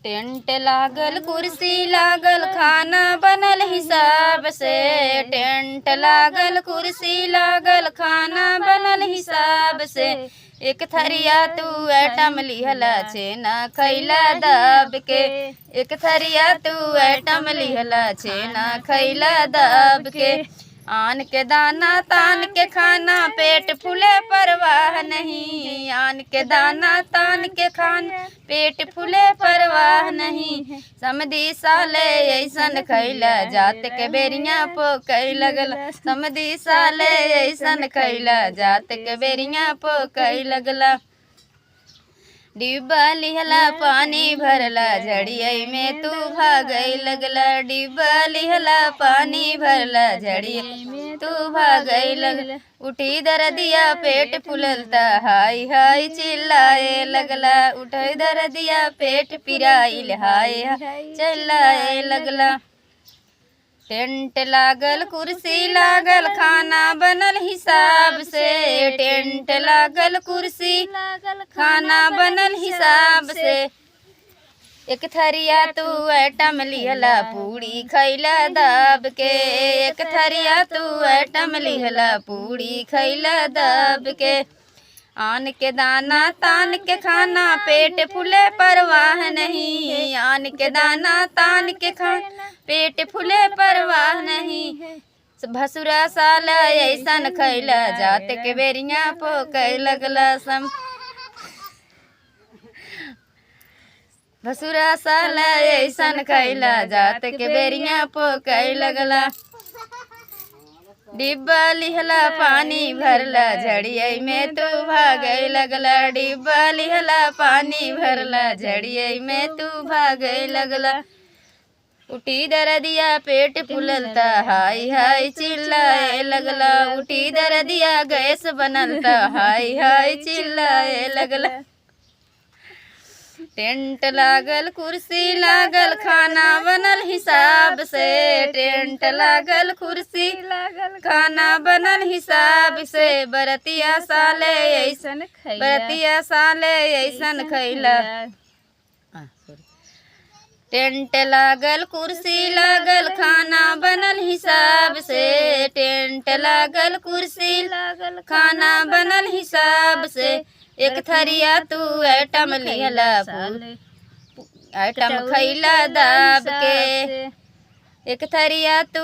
Tent लागल कुर्सी लागल खाना बनल हिसाब से। टेंट लागल कुर्सी लागल खाना बनल हिसाब से। एक थरिया तू ऐटम लिहला छेना खैला दब के। एक थरिया तू ऐटम लिहला छेना खैला दब के। आन के दाना तान के खाना पेट फूले परवाह नहीं। आन के दाना तान के खाना पेट फूले परवाह नहीं। समधी साले ऐसन खैला जात के बेरिया पोकई लगला। समधी साले ऐसन खैला जात के बेरिया पोकई लगला। डिब्बा लिहला पानी भरला झड़िया में तू भागई लगला। डिब्बा लिहला पानी भरला झड़िया में तू भागई लगला। उठी दरदिया पेट फुललता हाय हाय चिल्लाए लगला। उठी दरदिया पेट पिराइल हाय हाय चिल्लाए लगला। टेंट लागल कुर्सी लागल खाना बनल हिसाब से। टेंट लागल कुर्सी लागल खाना बनल हिसाब से। एक थरिया तू ऐटम लिहला पूड़ी खैला दब के। एक थरिया तू ऐटम लिहला पूड़ी खैला दब के। आन के दाना तान के खाना पेट फूले परवाह नहीं। आन के दाना तान के खाना पेट फूले परवाह नहीं। भसुरा साला ऐसन खैला जात के बेरिया पोकई लगला। भसुरा साला ऐसन खैला जात के बेरिया पोकई लगला। डिब्बा लिहला पानी भरला झड़िया में तू भागई लगला। डिब्बा लिहला पानी भरला झड़िया में तू भागई लगला। उठी दरदिया पेट फुललता हाय हाय चिल्लाए लगला। उठी दरदिया गैस बनलता हाय हाय चिल्लाए लगला। टेंट लागल कुर्सी लागल खाना बनल हिसाब से। टेंट लागल कुर्सी लागल खाना बनल हिसाब से। बरतिया साले ऐसन खैला। बरतिया साले ऐसन खैला। टेंट लागल कुर्सी लागल खाना बनल हिसाब से। टेंट लागल कुर्सी लागल खाना बनल हिसाब से। एक थरिया तू ऐटम लिहला ऐटम खैला दब के। एक थरिया तू